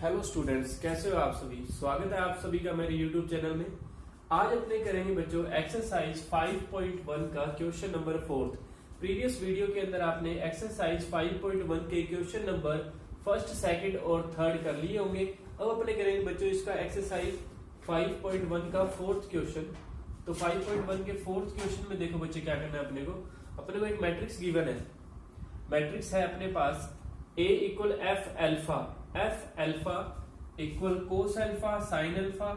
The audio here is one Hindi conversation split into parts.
हेलो स्टूडेंट्स, कैसे हो आप सभी। स्वागत है आप सभी का मेरे यूट्यूब चैनल में। आज अपने करेंगे बच्चों एक्सरसाइज 5.1 का क्वेश्चन नंबर 4। प्रीवियस वीडियो के अंदर आपने एक्सरसाइज 5.1 के क्वेश्चन नंबर फर्स्ट, सेकंड और थर्ड कर लिए होंगे। अब अपने करेंगे बच्चों इसका एक्सरसाइज 5.1 का फोर्थ क्वेश्चन। तो 5.1 के फोर्थ क्वेश्चन में देखो बच्चे क्या करना है अपने को एक मैट्रिक्स गिवन है। मैट्रिक्स है अपने पास A equal F alpha equal cos alpha sine alpha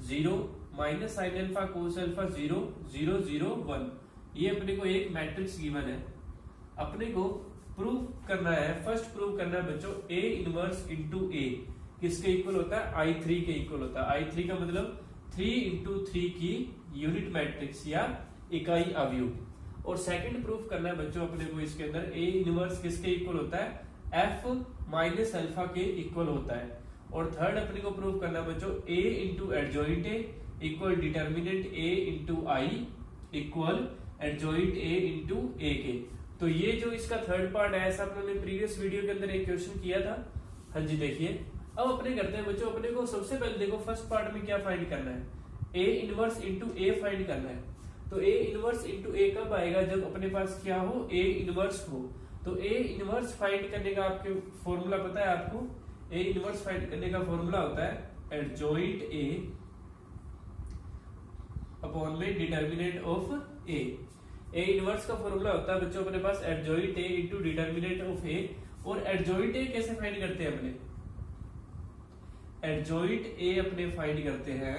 0 minus sine alpha cos alpha 0 0 0 1। ये अपने को एक मैट्रिक्स गिवन है। अपने को प्रूव करना है, फर्स्ट प्रूव करना है बच्चों A इनवर्स इंटू A किसके इक्वल होता है, I3 के इक्वल होता है। I3 का मतलब 3 इंटू 3 की यूनिट मैट्रिक्स या इकाई अवयव। और सेकंड प्रूफ करना है बच्चों अपने को इसके अंदर A इनवर्स किसके इक्वल होता है, F माइनस अल्फा के इक्वल होता है। और थर्ड अपने को प्रूव करना है बच्चों A into adjoint A equal determinant A into I equal adjoint A into A के। तो ये जो इसका थर्ड पार्ट है, ऐसा अपने प्रीवियस वीडियो के अंदर एक क्वेश्चन किया था। हाँ जी देखिए, अब अपने करते हैं बच्चों। अपने को सबसे पहले देखो फर्स्ट पार्ट में क्या फाइंड करना है, A inverse into A find करना है। तो A इनवर्स इंटू A कब आएगा, जब अपने पास क्या हो, A इनवर्स हो। तो A इनवर्स फाइंड करने का आपके फॉर्मूला पता है आपको। A इनवर्स फाइंड करने का फॉर्मूला होता है एडजॉइंट A अपॉन में determinant of A। A inverse का फॉर्मूला होता है बच्चों अपने पास adjoint A into determinant of A। और एडजॉइंट A कैसे फाइंड करते हैं अपने, एडजॉइंट A अपने फाइंड करते हैं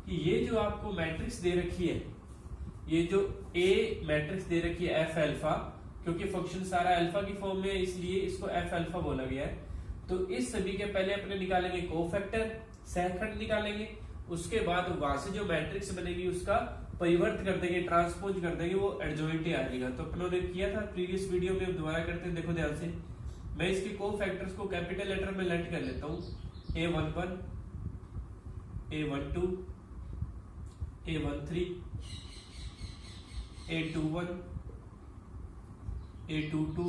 कि ये जो आपको मैट्रिक्स दे रखी है, ये जो A मैट्रिक्स दे रखी है एफ एल्फा, क्योंकि फंक्शन सारा अल्फा की फॉर्म में है इसलिए इसको एफ अल्फा बोला गया है। तो इस सभी के पहले अपने निकालेंगे कोफैक्टर, सहखंड निकालेंगे। उसके बाद वहां से जो मैट्रिक्स बनेगी उसका परिवर्त कर देंगे, ट्रांसपोज कर देंगे, वो एडजॉइंट आ जाएगा। तो अपनों ने किया था प्रीवियस वीडियो में, दोबारा करते हैं, देखो ध्यान से। मैं इसके कोफैक्टर्स को कैपिटल लेटर में लेट कर लेता हूँ। A11 A12 A13 A21 A22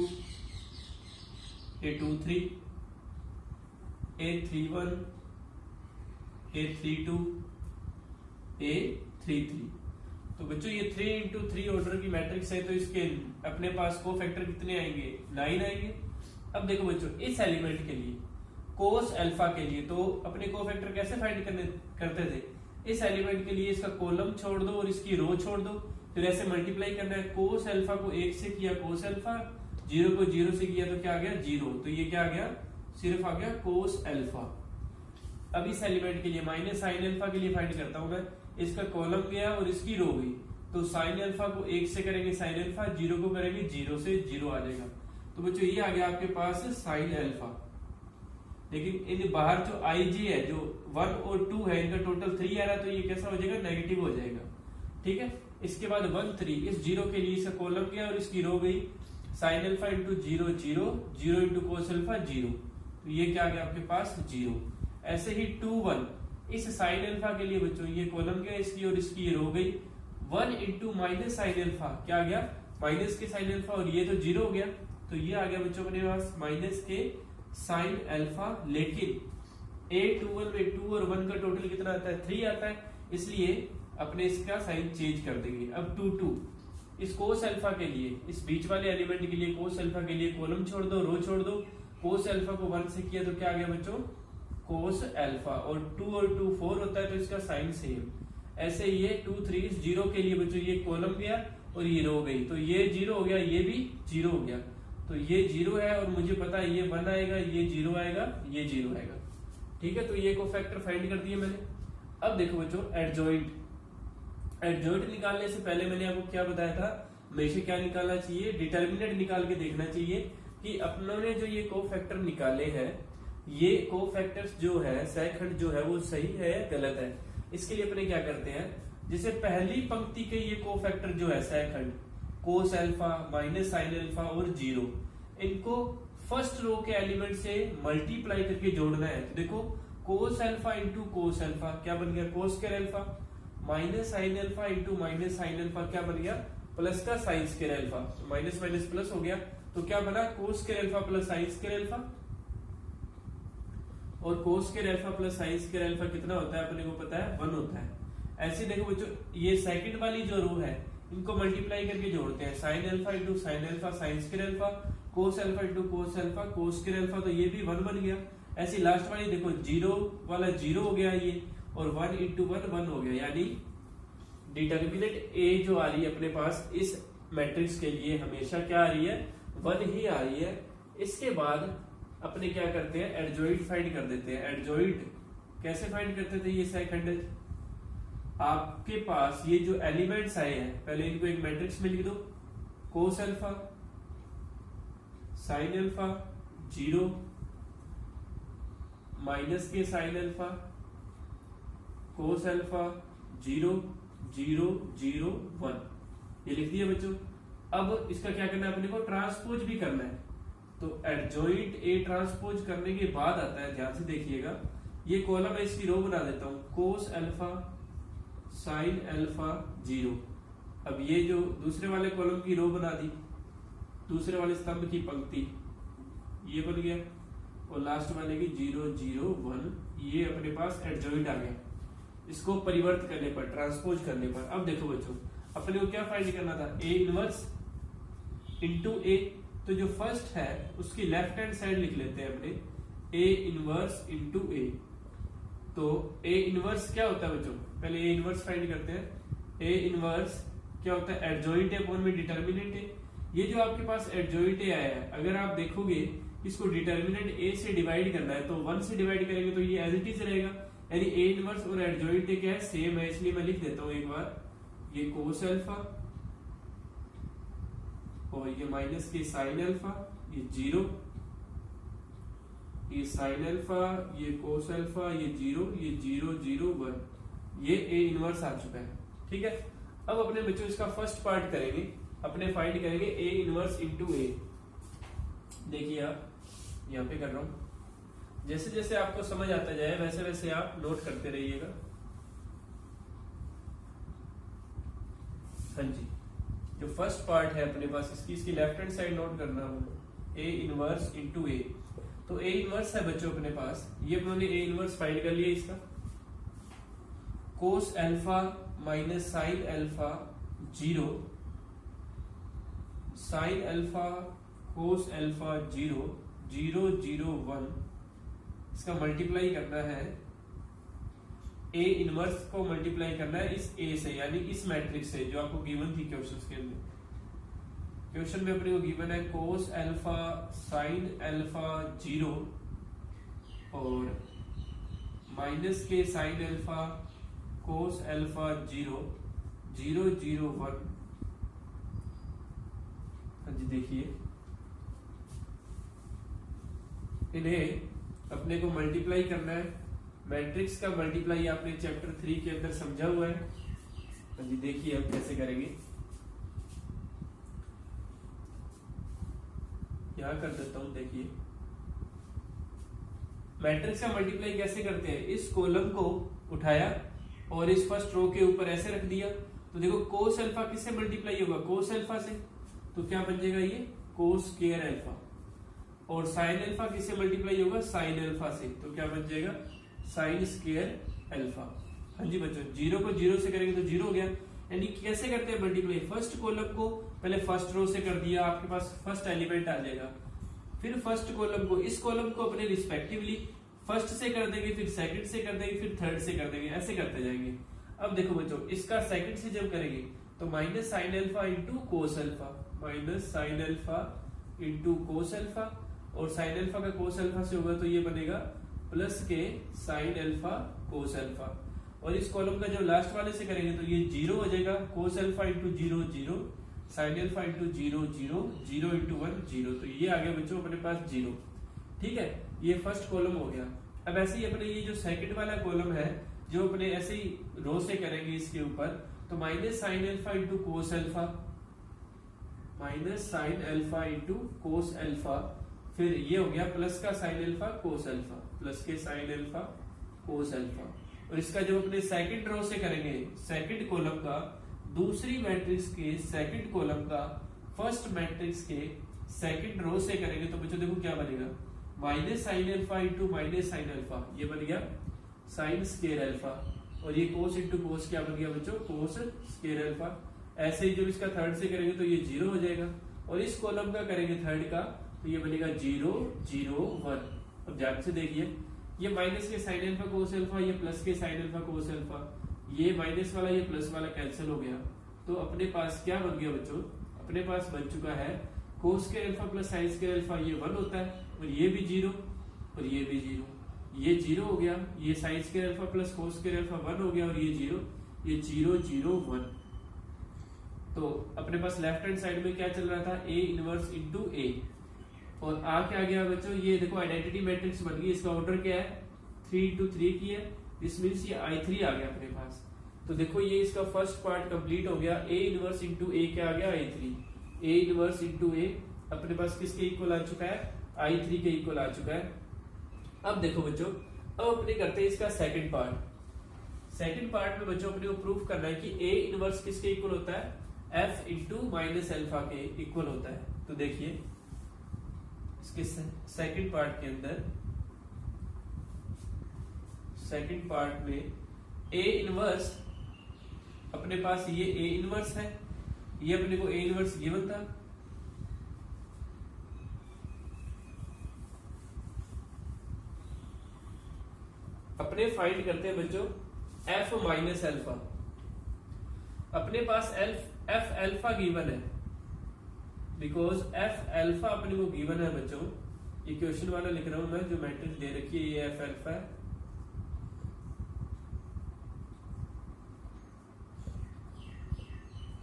A23 A31 A32 A33। तो बच्चों ये 3 इंटू 3 ऑर्डर की मैट्रिक्स है। तो इसके अपने पास कोफैक्टर कितने आएंगे, 9 आएंगे। अब देखो बच्चों इस एलिमेंट के लिए कोस अल्फा के लिए तो अपने कोफैक्टर कैसे फाइंड करते थे, इस एलिमेंट के लिए इसका कॉलम छोड़ दो और इसकी रो छोड़ दो, फिर ऐसे मल्टीप्लाई करना है। कोस अल्फा को 1 से किया कोस अल्फा, 0 को 0 से किया तो क्या आ गया 0। तो ये क्या आ गया, सिर्फ आ गया कोस अल्फा। अब इस एलिमेंट के लिए माइनस साइन अल्फा के लिए फाइंड करता हूं मैं, इसका कॉलम गया और इसकी रो गई। तो साइन अल्फा को 1 से करेंगे साइन अल्फा, 0 को करेंगे 0 से 0 आ जाएगा। तो बच्चों ये आ गया आपके पास साइन अल्फा। लेकिन इन बाहर जो आई जी है, जो 1 और 2 है, इनका टोटल 3 आ रहा है, तो ये कैसा हो जाएगा, नेगेटिव हो जाएगा। ठीक है, इसके बाद 1 3 इस 0 के लिए इसका कॉलम गया और इसकी रो गई, sign alpha into 0 0 0 into cos alpha 0। तो ये क्या आ गया आपके पास 0। ऐसे ही 2 1 इस साइन अल्फा के लिए बच्चों ये कॉलम गया इसकी और इसकी रो गई, 1 इंटू माइनस साइन अल्फा, क्या आ गया माइनस के साइन अल्फा, और ये तो 0 हो गया। तो ये आ गया बच्चों अपने पास माइनस के साइन अल्फा। लेकिन A21 में 2 और 1 का टोटल कितना आता है, 3 आता है, इसलिए अपने इसका साइन चेंज कर देंगे। अब 2 2 इस कोस अल्फा के लिए, इस बीच वाले एलिमेंट के लिए कोस अल्फा के लिए कॉलम छोड़ दो, रो छोड़ दो। कोस अल्फा को 1 से किया तो क्या आ गया बच्चों, कोस अल्फा। और 2 और 2 4 होता है तो इसका साइन सेम। ऐसे ये 2 3 इस 0 के लिए बच्चों ये कॉलम गया और ये रो गई, तो ये 0 हो गया, ये भी 0 हो गया। तो ये 0 है और मुझे पता है ये 1 आएगा, ये 0 आएगा, ये 0 आएगा। ठीक है, तो ये कोफैक्टर फाइंड कर दिए मैंने। अब देखो बच्चों एडजॉइंट निकालने से पहले मैंने आपको क्या बताया था, हमेशा क्या निकालना चाहिए, डिटर्मिनेंट निकाल के देखना चाहिए कि अपनों ने जो ये कोफैक्टर निकाले हैं, ये कोफैक्टर्स जो है, सहखंड जो है वो सही है गलत है। इसके लिए अपने क्या करते हैं, जैसे पहली पंक्ति के ये कोफैक्टर जो है सहखंड, cos alpha minus sine alpha और 0, इनको फर्स्ट रो के एलिमेंट से मल्टीप्लाई करके जोड़ना है। तो देखो cos alpha into cos alpha क्या बन गया, cos square alpha, minus sine alpha into minus sine alpha क्या बन गया, प्लस का sine square alpha. Minus minus plus हो गया, तो क्या बना, cos square alpha plus sine square alpha. और cos square alpha plus sine square alpha कितना होता है अपने को पता है 1 होता है। ऐसे देखो बच्चों ये सेकंड वाली जो रो है इनको मल्टीप्लाई करके जोड़ते हैं, sign alpha into sine alpha sign square alpha, cos alpha into cos alpha cos square alpha, तो ये भी 1 बन गया। ऐसी लास्ट वाली देखो जीरो वाला 0 हो गया ये, और 1 इंटू 1 1 हो गया, यानी डिटर्मिनेंट ए जो आ रही है अपने पास इस मैट्रिक्स के लिए हमेशा क्या आ रही है 1 ही आ रही है। इसके बाद अपने क्या करते हैं एडजॉइंट फाइंड कर देते हैं। एडजॉइंट कैसे फाइंड करते थे, ये सेकंड आपके पास ये जो एलिमेंट्स आए हैं पहले इनको एक मैट्रिक्स में लिख दो, cos alpha sine alpha 0 minus के साइन अल्फा कोस अल्फा 0 0 0 1, ये लिख दिया बच्चों। अब इसका क्या करना है अपने को ट्रांसपोज भी करना है, तो एडजॉइंट ए ट्रांसपोज करने के बाद आता है, ध्यान से देखिएगा, ये कॉलम है इसकी रो बना देता हूं, कोस अल्फा साइन अल्फा 0। अब ये जो दूसरे वाले कॉलम की रो बना दी, दूसरे वाले स्तंभ की पंक्ति ये बन गया, और लास्ट वाले की 0 0 1, ये अपने पास एडजॉइंट आ गया। इसको परिवर्त करने पर ट्रांसपोज करने पर अब देखो बच्चों अपने को क्या फाइंड करना था, ए इनवर्स इंटू ए, तो जो फर्स्ट है उसकी लेफ्ट हैंड साइड लिख लेते हैं अपने, ए इनवर्स इंटू ए। तो ए इनवर्स क्या होता है बच्चों, पहले ए इनवर्स फाइंड करते हैं। ए इनवर्स क्या होता है, एडजॉइंट ए अपॉन में डिटर्मिनेंट ए। ये जो आपके पास एडजॉइंट ए आया है, अगर आप देखोगे इसको डिटर्मिनेंट ए से डिवाइड करना है तो 1 से डिवाइड करेंगे तो ये एज इट इज रहेगा, यानी ए इनवर्स और एडजॉइंट ए क्या है सेम है, इसलिए मैं लिख देता हूं एक बार, ये कोस अल्फा और ये माइनस के साइन अल्फा, ये 0, ये साइन अल्फा, ये कोस अल्फा, ये 0 ये 0 0 1, ये ए इनवर्स आ चुका है। ठीक है, अब अपने बच्चों इसका फर्स्ट पार्ट करेंगे, अपने फाइंड करेंगे ए इनवर्स इंटू ए। देखिए आप यहां पे कर रहा हूं, जैसे जैसे आपको समझ आता जाए वैसे वैसे आप नोट करते रहिएगा। हाँ जी, जो फर्स्ट पार्ट है अपने पास इसकी लेफ्ट हैंड साइड नोट करना होगा, ए इनवर्स इंटू ए। तो ए इनवर्स है बच्चों अपने पास, ये अपने ए इनवर्स फाइंड कर लिया इसका, कोस alpha minus sine alpha 0 sign alpha cos alpha 0 0 0 1, इसका मल्टीप्लाई करना है, ए इनवर्स को मल्टीप्लाई करना है इस ए से, यानी इस मैट्रिक्स से जो आपको गिवन थी क्वेश्चन के अंदर। क्वेश्चन में अपने को गिवन है कोस अल्फा साइन अल्फा 0 और माइनस के साइन अल्फा कोस अल्फा 0 0 0 1। हाँ जी, देखिए इन्हें अपने को मल्टीप्लाई करना है, मैट्रिक्स का मल्टीप्लाई आपने चैप्टर 3 के अंदर समझा हुआ है। हाँ जी, देखिए अब कैसे करेंगे, यहां कर देता हूं। देखिए मैट्रिक्स का मल्टीप्लाई कैसे करते हैं, इस कॉलम को उठाया और इस फर्स्ट रो के ऊपर ऐसे रख दिया, तो देखो कोस अल्फा किससे मल्टीप्लाई होगा, कोस अल्फा से, तो क्या बन जाएगा ये कोस स्क्वायर अल्फा, और साइन अल्फा किससे मल्टीप्लाई होगा, साइन अल्फा से, तो क्या बन जाएगा साइन स्क्वायर अल्फा। हाँ जी बच्चों, 0 को 0 से करेंगे तो 0 हो गया, यानी कैसे करते हैं मल्टीप्लाई, फर्स्ट कॉलम को पहले फर्स्ट रो से कर दिया, आपके पास फर्स्ट एलिमेंट आ जाएगा, फिर फर्स्ट कॉलम को इस कॉलम को अपने रिस्पेक्टिवली फर्स्ट से कर देंगे, फिर सेकंड से कर देंगे, फिर थर्ड से कर देंगे, ऐसे करते जाएंगे। अब देखो बच्चों इसका सेकंड से जब करेंगे तो minus sine alpha into cos alpha, minus sine alpha into cos alpha, और साइन अल्फा का कोस अल्फा से होगा तो ये बनेगा प्लस के साइन अल्फा कोस अल्फा, और इस कॉलम का जब लास्ट वाले से करेंगे तो ये 0 हो जाएगा, कोस alpha into 0 0, sign alpha into 0 0 0 into 1 0, तो ये आ गया बच्चों अपने पास 0। ठीक है, ये फर्स्ट कॉलम हो गया। अब ऐसे ही अपने ये जो सेकंड वाला कॉलम है जो अपने ऐसे ही रो से करेंगे इसके ऊपर, तो minus sine alpha into cos alpha, minus sine alpha into cos alpha, फिर ये हो गया प्लस का sign alpha cos alpha, plus के साइन अल्फा कोस अल्फा, और इसका जब अपने सेकंड रो से करेंगे, सेकंड कॉलम का दूसरी मैट्रिक्स के सेकंड कॉलम का फर्स्ट मैट्रिक्स के सेकंड रो से करेंगे तो बच्चों देखो क्या बनेगा, minus sine alpha into minus sine alpha, ये बन गया साइन स्केयर अल्फा, और ये कोस इंटू कोस क्या बन गया बच्चों, कोस स्केयर अल्फा। ऐसे ही जब इसका थर्ड से करेंगे तो ये 0 हो जाएगा, और इस कॉलम का करेंगे थर्ड का तो ये बनेगा 0 0 1। अब ध्यान से देखिए, ये माइनस के साइन अल्फा कोस अल्फा, ये प्लस के साइन अल्फा कोस अल्फा, ये माइनस वाला ये प्लस वाला कैंसिल हो गया, तो अपने पास क्या बन गया बच्चों, अपने पास बन चुका है कोस के अल्फा प्लस साइन के अल्फा, ये 1 होता है, और ये भी 0 और ये भी 0, ये 0 हो गया, ये साइन के अल्फा प्लस कोस के अल्फा 1 हो गया, और ये 0, ये 0 0 1। तो अपने पास लेफ्ट हैंड साइड में क्या चल रहा था, ए इनवर्स इंटू ए, और आ क्या गया बच्चों, ये देखो आइडेंटिटी मैट्रिक्स बन गई, इसका ऑर्डर क्या है 3 इंटू 3 की है, दिस मींस ये I3 आ गया अपने पास। तो देखो ये इसका फर्स्ट पार्ट कंप्लीट हो गया, ए इनवर्स इंटू ए क्या आ गया I3, ए इनवर्स इंटू ए अपने पास किसके इक्वल आ चुका है, I3 के इक्वल आ चुका है। अब देखो बच्चों, अब अपने करते हैं इसका सेकंड पार्ट। सेकंड पार्ट में बच्चों अपने को प्रूफ करना है कि ए इनवर्स किसके इक्वल होता है, एफ इंटू माइनस अल्फा के इक्वल होता है। तो देखिए इसके सेकंड पार्ट के अंदर, सेकंड पार्ट में ए इनवर्स अपने पास ये ए इनवर्स है, ये अपने को ए इनवर्स गिवन था, अपने फाइंड करते हैं बच्चों एफ माइनस अल्फा। अपने पास एफ अल्फा गिवन है, बिकॉज एफ अल्फा अपने को गिवन है बच्चों, ये क्वेश्चन वाला लिख रहा हूं मैं, जो मैट्रिक्स दे रखी है ये एफ अल्फा है,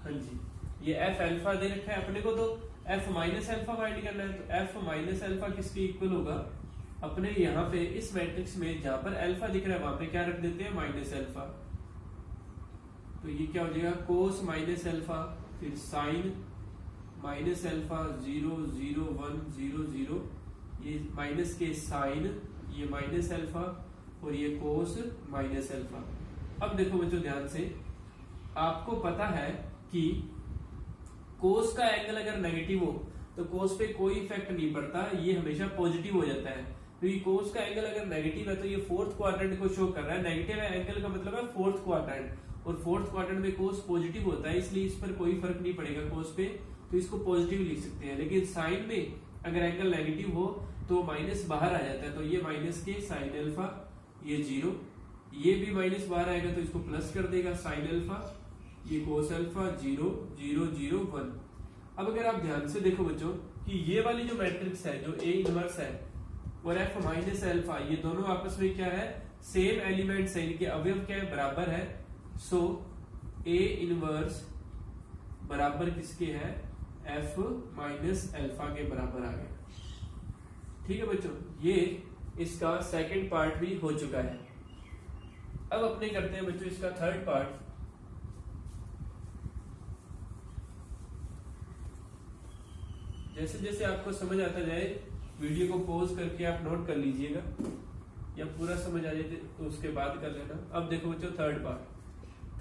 हाँ जी, ये एफ अल्फा दे रखा है अपने को, तो एफ माइनस अल्फा फाइंड करना है। तो एफ माइनस अल्फा किसके इक्वल होगा, अपने यहाँ पे इस मैट्रिक्स में जहां पर अल्फा दिख रहा है वहां पे क्या रख देते हैं, माइनस अल्फा। तो ये क्या हो जाएगा, कोस माइनस अल्फा, फिर साइन माइनस अल्फा 0 0 1 0 0, ये माइनस के साइन, ये माइनस अल्फा, और ये कोस माइनस अल्फा। अब देखो बच्चों ध्यान से, आपको पता है कि कोस का एंगल अगर नेगेटिव हो तो कोस पे कोई इफेक्ट नहीं पड़ता, ये हमेशा पॉजिटिव हो जाता है। तो ये कोस का एंगल अगर नेगेटिव है तो ये फोर्थ क्वाड्रेंट को शो कर रहा है, नेगेटिव एंगल का मतलब है फोर्थ क्वाड्रेंट, और फोर्थ क्वाड्रेंट में कोस पॉजिटिव होता है, इसलिए इस पर कोई फर्क नहीं पड़ेगा कोस पे, तो इसको पॉजिटिव लिख सकते हैं। लेकिन साइन में अगर एंगल नेगेटिव हो तो माइनस बाहर आ जाता है, तो ये माइनस के साइन अल्फा, ये 0, ये भी माइनस बाहर आएगा तो इसको प्लस कर देगा साइन अल्फा, ये कोस अल्फा 0 0 0 1। अब अगर आप ध्यान से देखो बच्चों कि ये वाली जो मैट्रिक्स है, जो ए इनवर्स है और एफ माइनस अल्फा, ये दोनों आपस में क्या है, सेम एलिमेंट्स है, इनके अवयव क्या है, बराबर है। सो ए इनवर्स बराबर किसके है, एफ माइनस अल्फा के बराबर आ गया। ठीक है बच्चों, ये इसका सेकंड पार्ट भी हो चुका है। अब अपने करते हैं बच्चों इसका थर्ड पार्ट। जैसे जैसे आपको समझ आता जाए वीडियो को पॉज करके आप नोट कर लीजिएगा, या पूरा समझ आ जाए तो उसके बाद कर लेना। अब देखो बच्चों third part.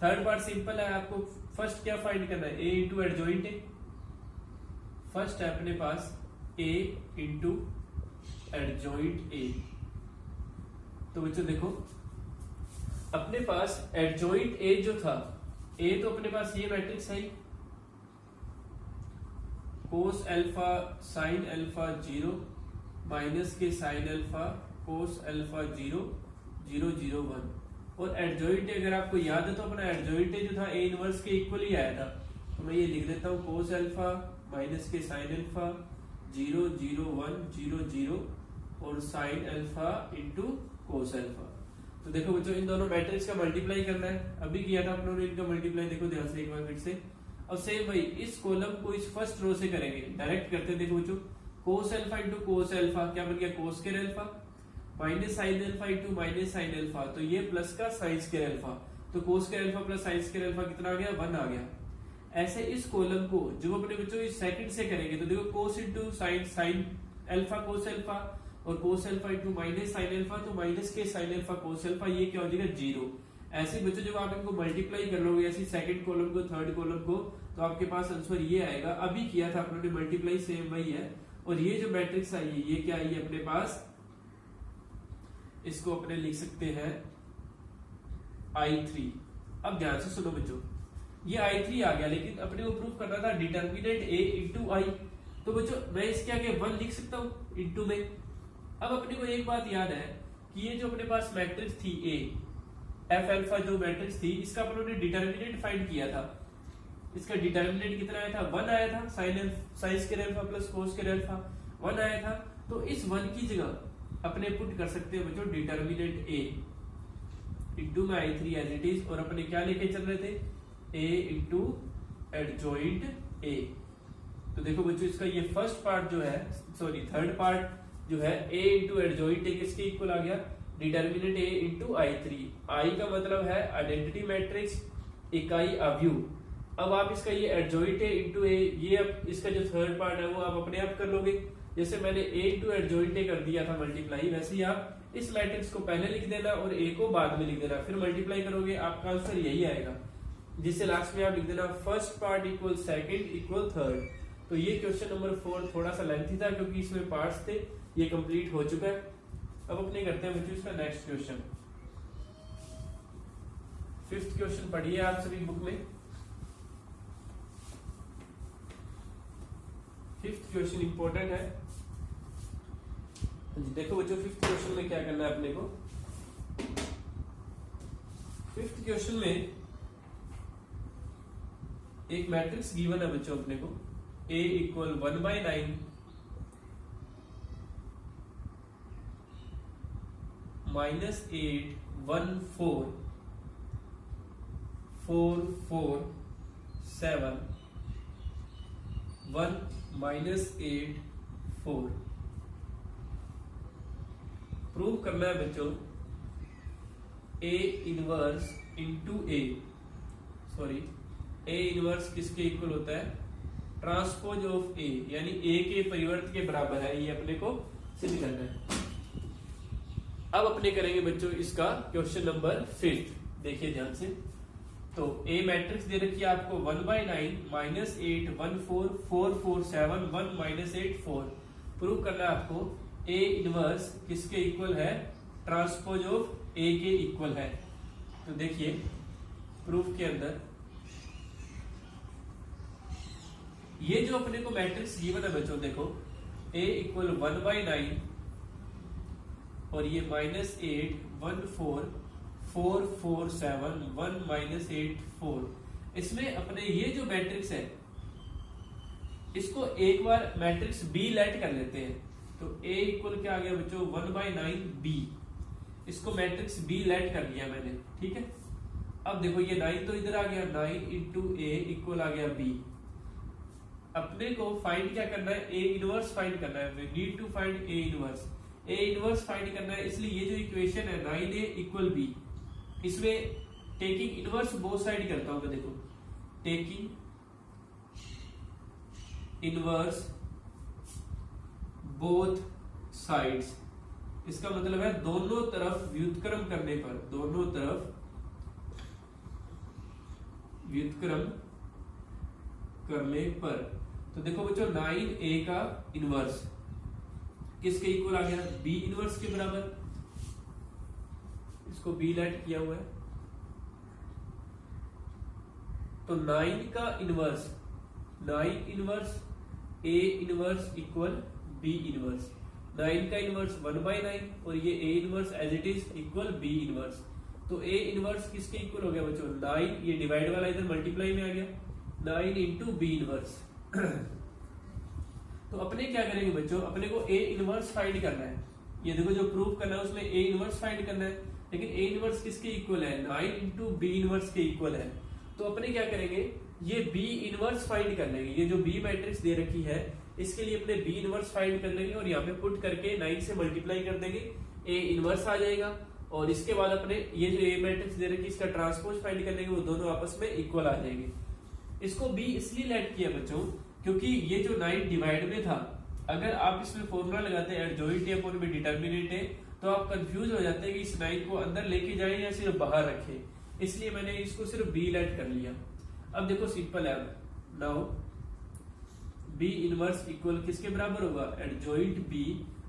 Third part simple है, आपको फर्स्ट क्या फाइंड करना है, ए इंटू एडजॉइंट ए। फर्स्ट है अपने पास ए इंटू एडजॉइंट ए। तो बच्चों देखो अपने पास एडजॉइंट ए जो था, ए तो अपने पास ये मैट्रिक्स है, cos alpha sine alpha 0 minus के साइन अल्फा कोस अल्फा 0 0 0 1। और एडजॉइंट अगर आपको याद है तो अपना एडजॉइंट जो था ए इनवर्स के इक्वल ही आया था, तो मैं ये लिख देता हूँ कोस अल्फा माइनस के साइन अल्फा 0 0 1 0 0 और sign alpha into cos alpha. तो देखो बच्चों इन दोनों मैट्रिक्स का मल्टीप्लाई करना है, अभी किया था अपनों ने इनका मल्टीप्लाई, देखो ध्यान से एक बार फिर से। अब सेम भाई इस कॉलम को इस फर्स्ट रो से करेंगे, डायरेक्ट करते हैं। देखो बच्चों कोस अल्फा इंटू कोस अल्फा क्या बन गया, cos square alpha, minus sine alpha into minus sine alpha, तो ये प्लस का साइन स्क्वायर अल्फा, तो कोस square alpha plus sine square alpha कितना आ गया, 1 आ गया। ऐसे इस कॉलम को जो अपने बच्चों इस सेकंड से करेंगे, तो देखो cos into sine sine alpha cos alpha, और cos alpha into minus sine alpha, तो माइनस के साइन अल्फा कोस अल्फा, ये क्या हो जाएगा 0। ऐसे बच्चों जब आप इनको मल्टीप्लाई कर लोगे ऐसी सेकंड कॉलम को थर्ड कॉलम को, तो आपके पास आंसर ये आएगा। अभी किया था अपने मल्टीप्लाई, सेम वही है। और ये जो मैट्रिक्स आई है ये क्या आई है अपने पास, इसको अपने लिख सकते हैं I3। अब ध्यान से सुनो बच्चों, ये I3 आ गया, लेकिन अपने को प्रूफ करना था डिटर्मिनेंट A इंटू I। तो बच्चों मैं इसके आगे 1 लिख सकता हूं इंटू में। अब अपने को एक बात याद है कि ये जो अपने पास मैट्रिक्स थी A, एफ अल्फा जो मैट्रिक्स थी, इसका अपने डिटर्मिनेंट फाइंड किया था। इसका डिटर्मिनेंट कितना आया था, 1 आया था। Sign square alpha plus cos square alpha 1 आया था। तो इस 1 की जगह अपने पुट कर सकते हैं बच्चों डिटर्मिनेंट A इंटू में I3 एज इट इज, और अपने क्या लेके चल रहे थे, A इंटू एडजॉइंट A। तो देखो बच्चों इसका ये फर्स्ट पार्ट जो है, सॉरी थर्ड पार्ट जो है A इंटू एडजॉइंट A किसके इक्वल आ गया, determinant A into I3। I का मतलब है आइडेंटिटी मैट्रिक्स, इकाई अवयव। अब आप इसका ये एडजॉइंट A इंटू A, ये अब इसका जो थर्ड पार्ट है वो आप अपने आप कर लोगे। जैसे मैंने A इंटू एडजॉइंट A कर दिया था मल्टीप्लाई, वैसे ही आप इस मैट्रिक्स को पहले लिख देना और A को बाद में लिख देना, फिर मल्टीप्लाई करोगे, आपका आंसर यही आएगा, जिससे लास्ट में आप लिख देना first part equal second equal third. तो ये क्वेश्चन नंबर 4 थोड़ा सा लेंथी था क्योंकि इसमें पार्ट्स थे, ये कंप्लीट हो चुका है। अब अपने करते हैं बच्चों इसका नेक्स्ट क्वेश्चन। 5th क्वेश्चन पढ़िए आप सभी बुक में। 5th क्वेश्चन इंपॉर्टेंट है। देखो बच्चों 5th क्वेश्चन में क्या करना है अपने को। 5th क्वेश्चन में एक मैट्रिक्स गिवन है बच्चों अपने को, A इक्वल 1/9 -8 1 4 4 4 7 1 -8 4। प्रूव करना है बच्चों A inverse into A, sorry A inverse किसके इक्वल होता है, ट्रांसपोज ऑफ A, यानी A के परिवर्त के बराबर है, ये अपने को सिद्ध करना है। अब अपने करेंगे बच्चों इसका क्वेश्चन नंबर 5th। देखिए ध्यान से, तो A मैट्रिक्स दे रखी है आपको 1/9 -8 1 4 4 4 7 1 -8 4। प्रूव करना है आपको A इनवर्स किसके इक्वल है, ट्रांसपोज ऑफ A के इक्वल है। तो देखिए प्रूफ के अंदर ये जो अपने को मैट्रिक्स गिवन है बच्चों, देखो A इक्वल 1/9 और ये -8 1 4 4 4 7 1 -8 4। इसमें अपने ये जो मैट्रिक्स है इसको एक बार मैट्रिक्स B लेट कर लेते हैं। तो A इक्वल क्या आ गया बच्चों 1/9 B, इसको मैट्रिक्स B लेट कर लिया मैंने, ठीक है। अब देखो ये 9 तो इधर आ गया, 9 इंटू A इक्वल आ गया B। अपने को फाइंड क्या करना है, A इनवर्स फाइंड करना है। We need to find A inverse. A inverse find करना है, इसलिए ये जो इक्वेशन है 9A इक्वल B, इसमें टेकिंग इनवर्स बोथ साइड करता हूं मैं। देखो टेकिंग इनवर्स बोथ साइड्स, इसका मतलब है दोनों तरफ व्युत्क्रम करने पर, दोनों तरफ व्युत्क्रम करने पर। तो देखो बच्चों 9A का इनवर्स किसके इक्वल आ गया, B इनवर्स के बराबर, इसको B लेट किया हुआ है। तो 9 का inverse, 9 inverse A inverse equal B inverse. 9 का इनवर्स 1/9 और ये A inverse as it is equal B inverse. तो A इनवर्स किसके इक्वल हो गया बच्चों, 9, ये डिवाइड वाला इधर मल्टीप्लाई में आ गया, 9 इंटू B इनवर्स। तो अपने क्या करेंगे बच्चों, अपने को A इनवर्स फाइंड करना है। ये देखो जो प्रूफ करना है उसमें A इनवर्स फाइंड करना है, लेकिन A इनवर्स किसके इक्वल है, 9 इंटू B इनवर्स के इक्वल है। तो अपने क्या करेंगे, ये B इनवर्स फाइंड कर लेंगे। ये जो B मैट्रिक्स दे रखी है इसके लिए अपने B इनवर्स फाइंड कर लेंगे और यहाँ पे पुट करके 9 से मल्टीप्लाई कर देंगे, A इनवर्स आ जाएगा। और इसके बाद अपने ये जो A मैट्रिक्स दे रखी है इसका ट्रांसपोज फाइंड कर लेंगे, वो दोनों आपस में इक्वल आ जाएंगे। इसको B इसलिए लेट किया बच्चों क्योंकि ये जो 9 डिवाइड में था, अगर आप इसमें फॉर्मूला लगाते हैं adjoint A upon B determinant A, तो आप कंफ्यूज हो जाते हैं कि इस 9 को अंदर लेके जाएं या सिर्फ बाहर रखें, इसलिए मैंने इसको सिर्फ B लेट कर लिया। अब देखो सिंपल है, नाउ बी इनवर्स इक्वल किसके बराबर होगा, एडजॉइंट बी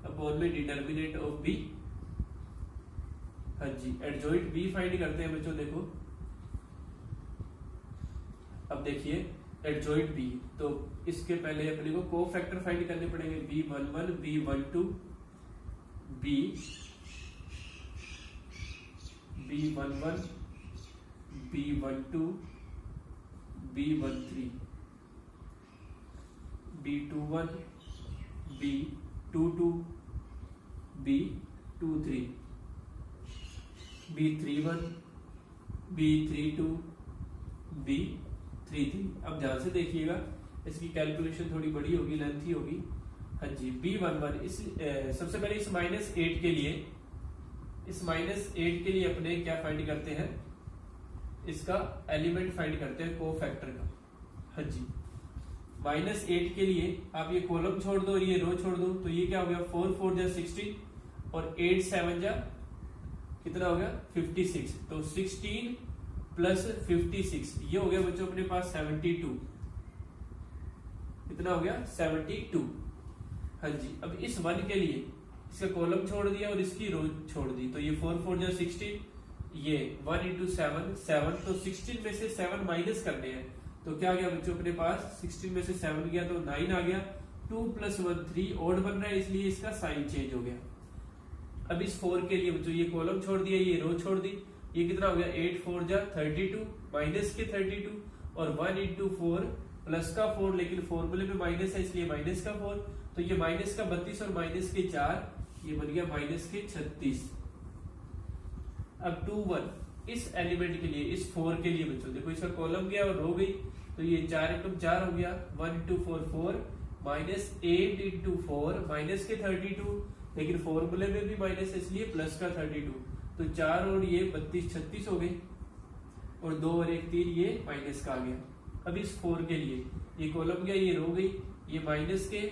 अपॉन में डिटर्मिनेंट ऑफ बी। हाँ जी, एडजॉइंट बी फाइंड करते हैं बच्चों। देखो अब देखिए एडजॉइंट बी, तो इसके पहले अपने को कोफैक्टर फाइंड करने पड़ेंगे, B11 B12 B11 B12 B13 B21 B22 B23 B31 B32 B33। अब ध्यान से देखिएगा, इसकी कैलकुलेशन थोड़ी बड़ी होगी, लेंथी होगी। हाँ जी, B11 इस सबसे पहले इस -8 के लिए, इस -8 के लिए अपने क्या फाइंड करते हैं, इसका एलिमेंट फाइंड करते हैं कोफैक्टर का। हाँ जी, -8 के लिए आप ये कॉलम छोड़ दो और ये रो छोड़ दो, तो ये क्या हो गया, 4 4 जा 16 और 8 7 जा कितना हो गया 56। तो 16 प्लस 56 ये हो गया बच्चों अपने पास 72। कितना हो गया 72। हाँ जी, अब इस 1 के लिए इसका कॉलम छोड़ दिया और इसकी रो छोड़ दी, तो ये 4 4 जा 16, ये 1 into 7 7, तो 16 में से 7 माइनस करने हैं, तो क्या गया बच्चों अपने पास 16 में से 7 गया तो 9 आ गया। 2 + 1 3 ऑड बन रहा है, इसलिए इसका साइन चेंज हो गया। अब इस 4 के लिए बच्चों ये कॉलम छोड़ दिया, ये रो छोड़ दी, ये कितना हो गया 8 4 जा 32 माइनस के 32 और 1 into 4 प्लस का 4, लेकिन फॉर्मूले में माइनस है इसलिए माइनस का 4, तो ये माइनस का 32 और माइनस के 4, ये बन गया माइनस के 36। अब 2 1 इस एलिमेंट के लिए, इस 4 के लिए बच्चों देखो इसका कॉलम गया और रो गई, तो ये 4 × 4 हो गया, 1 into 4 4 माइनस 8 into 4 माइनस के 32, लेकिन फॉर्मूले में भी माइनस है इसलिए प्लस का 32, तो 4 और ये 32 36 हो गए, और 2 और 1 3, ये माइनस का आ गया। अब इस 4 के लिए ये कॉलम गया, ये रो गई, ये माइनस के,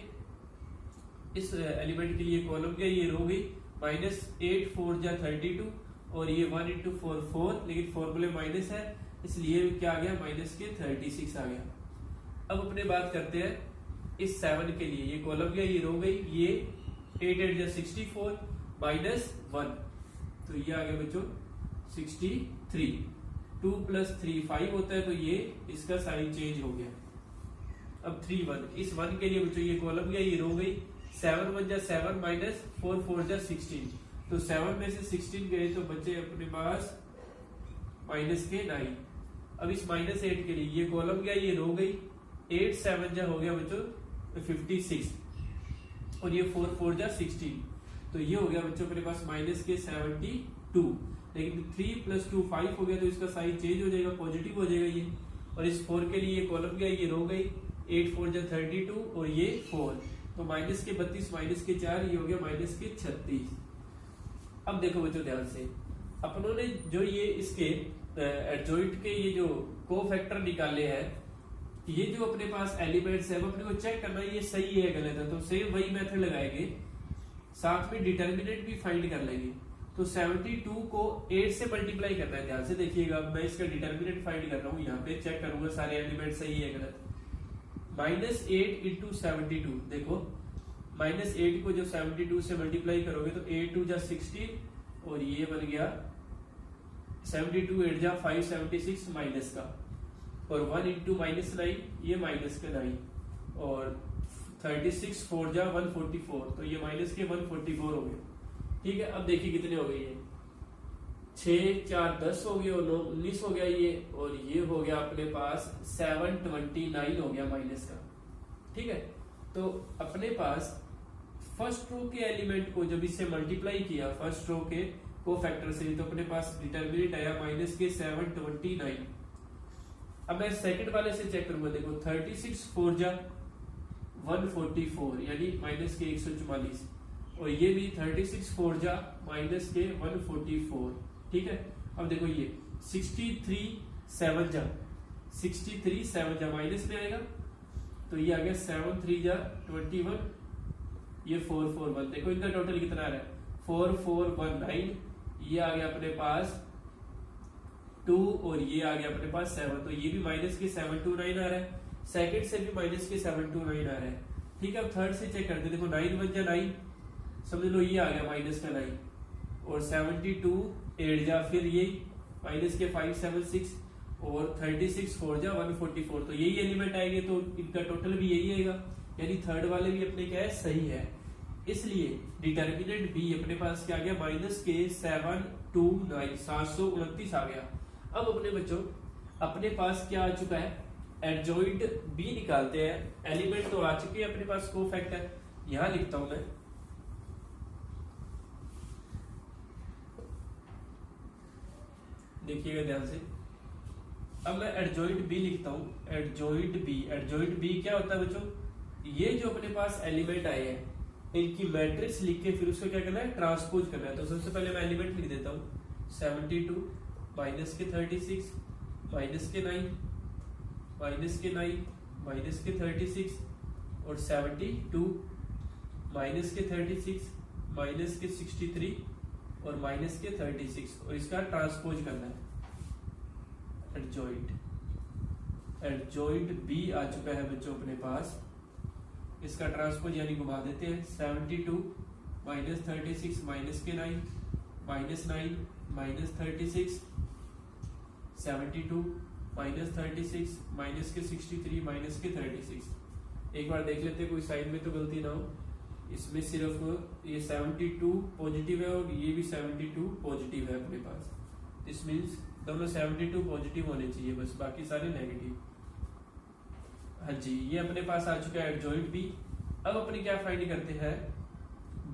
इस एलिमेंट के लिए कॉलम गया, ये रो गई, माइनस 8 4 जा 32 और ये 1 into 4 4, लेकिन फॉर्मूले माइनस है इसलिए क्या आ गया माइनस के 36 आ गया। अब अपने बात करते हैं इस 7 के लिए, ये कॉलम गया, ये रो गई, ये 8 8 जा 64 माइनस 1, तो ये आ गया बच्चों 63। 2 + 3 5 होता है, तो ये इसका साइन चेंज हो गया। अब 3 1 इस 1 के लिए बच्चों ये कॉलम गया, ये रो गई, 7 1 जा 7 माइनस 4 4 जा 16, तो 7 में से 16 गए तो बचे अपने पास माइनस के 9। अब इस -8 के लिए ये कॉलम गया, ये रो गई, 8 7 जा हो गया बच्चों 56 और ये 4 4 जा 16, तो ये हो गया बच्चों अपने पास माइनस के 72, लेकिन 3 + 2 5 हो गया, तो इसका साइन चेंज हो जाएगा, पॉजिटिव हो जाएगा ये। और इस 4 के लिए ये कॉलम गया, ये रो गई, 8 4 जा 32 और ये 4, तो माइनस के 32 माइनस के 4, ये हो गया माइनस के 36। अब देखो बच्चों ध्यान से, अपनों ने जो ये इसके एडजॉइंट के ये जो कोफैक्टर निकाले हैं, ये जो अपने पास एलिमेंट्स है वो अपने को चेक करना है ये सही है गलत है, तो सेम वही मेथड लगाएंगे, साथ में डिटर्मिनेंट भी फाइंड कर लेंगे। तो 72 को 8 से मल्टीप्लाई करना है, ध्यान से देखिएगा, मैं इसका डिटर्मिनेंट फाइंड कर रहा हूँ, यहाँ पे चेक करूंगा सारे एलिमेंट सही है गलत। -8 × 72, देखो -8 को जब 72 से मल्टीप्लाई करोगे तो 8 2 जा 16 और ये बन गया 72 8 जा 5 76 माइनस का, और 1 into -9 ये माइनस का 9, और 36 4 जा 144, तो ये माइनस के 144 हो गए। ठीक है, अब देखिए कितने हो गए, ये 6 4 10 हो गए और 9 19 हो गया ये, और ये हो गया अपने पास 729 हो गया माइनस का। ठीक है, तो अपने पास फर्स्ट रो के एलिमेंट को जब इससे मल्टीप्लाई किया फर्स्ट रो के कोफैक्टर से, तो अपने पास डिटर्मिनेंट आया माइनस के 729। अब मैं सेकंड वाले से चेक करूंगा, देखो 36 4 जा 144 यानी माइनस के 144, और ये भी 36 4 जा माइनस के 144। ठीक है, अब देखो ये 63 7 जा 63 7 जा माइनस में आएगा, तो ये आ गया 7 3 जा 21, ये 4 4 1, देखो इनका टोटल कितना आ रहा है 4 4 1 9, ये आ गया अपने पास 2 और ये आ गया अपने पास 7, तो ये भी माइनस के 729 आ रहा है। सेकंड से भी माइनस के 729 आ रहा है। ठीक है, अब थर्ड से चेक करते हैं। देखो 9 बन जा 9, समझ लो ये आ गया माइनस का 9, और 72 8 जा फिर ये माइनस के 576 और 36 4 जा 144, तो यही एलिमेंट आएंगे, तो इनका टोटल भी यही आएगा, यानी थर्ड वाले भी अपने क्या है, सही है। इसलिए डिटर्मिनेंट बी अपने पास क्या आ गया, माइनस के 729 729 आ गया। अब अपने बच्चों अपने पास क्या आ चुका है, एडजॉइंट बी निकालते हैं। एलिमेंट तो आ चुके हैं अपने पास, कोफैक्टर यहां लिखता हूं मैं, देखिएगा ध्यान से। अब मैं एडजॉइंट बी लिखता हूं, एडजॉइंट बी क्या होता है बच्चों, ये जो अपने पास एलिमेंट आए हैं इनकी मैट्रिक्स लिख के फिर उसको क्या करना है, ट्रांसपोज करना है। तो सबसे पहले मैं एलिमेंट लिख देता हूं, 72 माइनस के 36 माइनस के 9 माइनस के 9 माइनस के 36 और 72 माइनस के 36 माइनस के 63 और माइनस के 36, और इसका ट्रांसपोज करना है। एडजॉइंट बी आ चुका है बच्चों अपने पास, इसका ट्रांसपोज यानी घुमा देते हैं। 72 माइनस 36 माइनस के 9 माइनस 9 माइनस 36, 72 माइनस 36 माइनस के 63 माइनस के 36। एक बार देख लेते हैं कोई साइन में तो गलती ना हो। इसमें सिर्फ ये 72 पॉजिटिव है और ये भी 72 पॉजिटिव है अपने पास, दिस मीन्स दोनों 72 पॉजिटिव होने चाहिए बस, बाकी सारे नेगेटिव। हाँ जी, ये अपने पास आ चुका है एडजॉइंट बी। अब अपने क्या फाइंड करते हैं,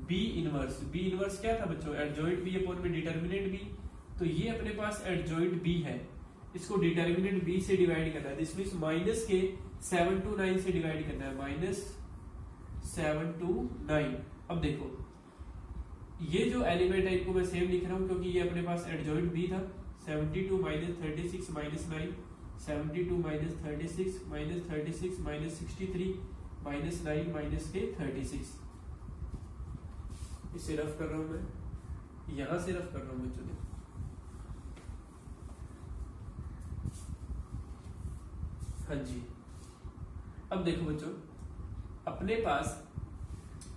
बी इनवर्स। बी इनवर्स क्या था बच्चों, एडजॉइंट बी अपॉन में डिटर्मिनेंट बी, तो ये अपने पास एडजॉइंट बी है, इसको डिटर्मिनेंट बी से डिवाइड करना है, दिस मीन्स माइनस के 729 से डिवाइड करना है, माइनस 729। अब देखो ये जो एलिमेंट है इनको मैं सेम लिख रहा हूं क्योंकि ये अपने पास एडजॉइंट बी था। 72 minus 36 minus 9, 72 minus 36 minus 36 minus 63 minus 9 minus के 36। इसे रफ कर रहा हूं मैं, यहां से रफ कर रहा हूं बच्चों। हाँ जी, अब देखो बच्चों अपने पास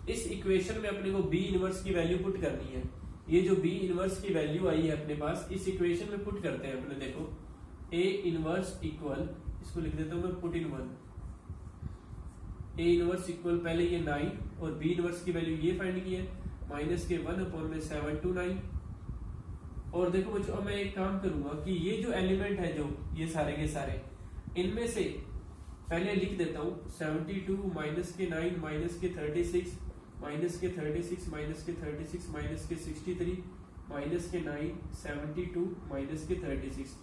इस इक्वेशन में अपने को बी इनवर्स की वैल्यू पुट करनी है। ये जो बी इनवर्स की वैल्यू आई है अपने पास इस इक्वेशन में पुट करते हैं अपने। देखो ए इनवर्स इक्वल, इसको लिख देता हूं मैं put in 1, A inverse equal पहले ये 9 और बी इनवर्स की वैल्यू ये फाइंड की है, माइनस के 1 अपॉन में 729। और देखो बच्चों अब मैं एक काम करूंगा कि ये जो एलिमेंट है जो ये सारे के सारे, इनमें से पहले लिख देता हूं 72 माइनस के 9 माइनस के 36 माइनस के 36 माइनस के 36 माइनस के 63 माइनस के 9 72 माइनस के 36।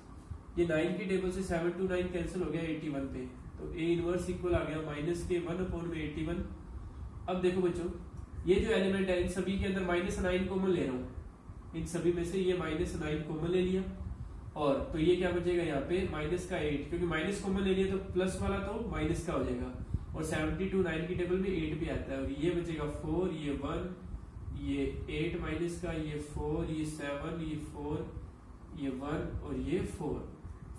ये 9 की टेबल से 7 to 9 कैंसिल हो गया 81 पे, तो ए इनवर्स इक्वल आ गया माइनस के 1 अपॉन में 81। अब देखो बच्चों ये जो एलिमेंट है इन सभी के अंदर माइनस 9 कॉमन ले रहा हूँ, इन सभी में से ये माइनस 9 कॉमन ले लिया, और तो ये क्या बचेगा यहाँ पे माइनस का 8, क्योंकि माइनस कॉमन ले लिया तो प्लस वाला तो माइनस का हो जाएगा, और 72 9 की टेबल में 8 भी आता है, और ये बचेगा 4, ये 1, ये 8 माइनस का, ये 4, ये 7, ये 4, ये 1 और ये 4।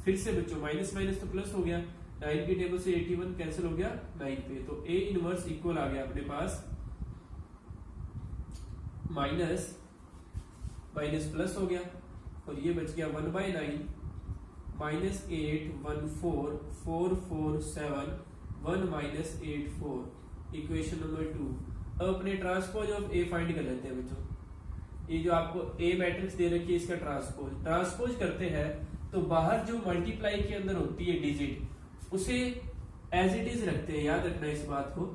फिर से बच्चों माइनस माइनस तो प्लस हो गया, 9 की टेबल से 81 कैंसिल हो गया 9 पे, तो ए इनवर्स इक्वल आ गया अपने पास माइनस माइनस प्लस हो गया, और ये बच गया 1/9 माइनस 8 1 4 4 4 7 1 माइनस 8 4, इक्वेशन नंबर 2। अब अपने ट्रांसपोज ऑफ ए फाइंड कर लेते हैं बच्चों। ये जो आपको ए मैट्रिक्स दे रखी है इसका ट्रांसपोज करते हैं, तो बाहर जो मल्टीप्लाई के अंदर होती है डिजिट उसे एज इट इज रखते हैं, याद रखना इस बात को,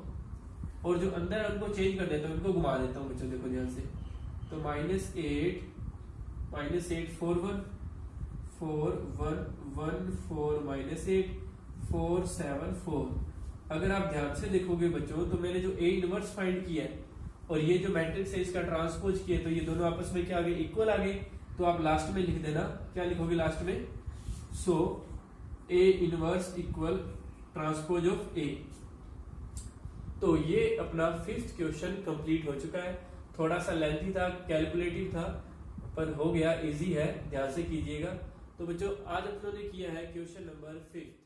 और जो अंदर उनको चेंज कर देता हूं, उनको घुमा देता हूं बच्चों, देखो ध्यान से। तो माइनस 8 4 1 4 1 1 4 माइनस 8 4 7 4। अगर आप ध्यान से देखोगे बच्चों तो मैंने जो ए इनवर्स फाइंड किया है और ये जो मैट्रिक्स है इसका ट्रांसपोज किया, तो ये दोनों आपस में क्या आ गए, इक्वल आ गए। तो आप लास्ट में लिख देना, क्या लिखोगे लास्ट में, so A inverse equal transpose of A. तो ये अपना 5th क्वेश्चन कंप्लीट हो चुका है। थोड़ा सा लेंथी था, कैलकुलेटिव था, पर हो गया, इजी है, ध्यान से कीजिएगा। तो बच्चों आज अपनों ने किया है क्वेश्चन नंबर 5।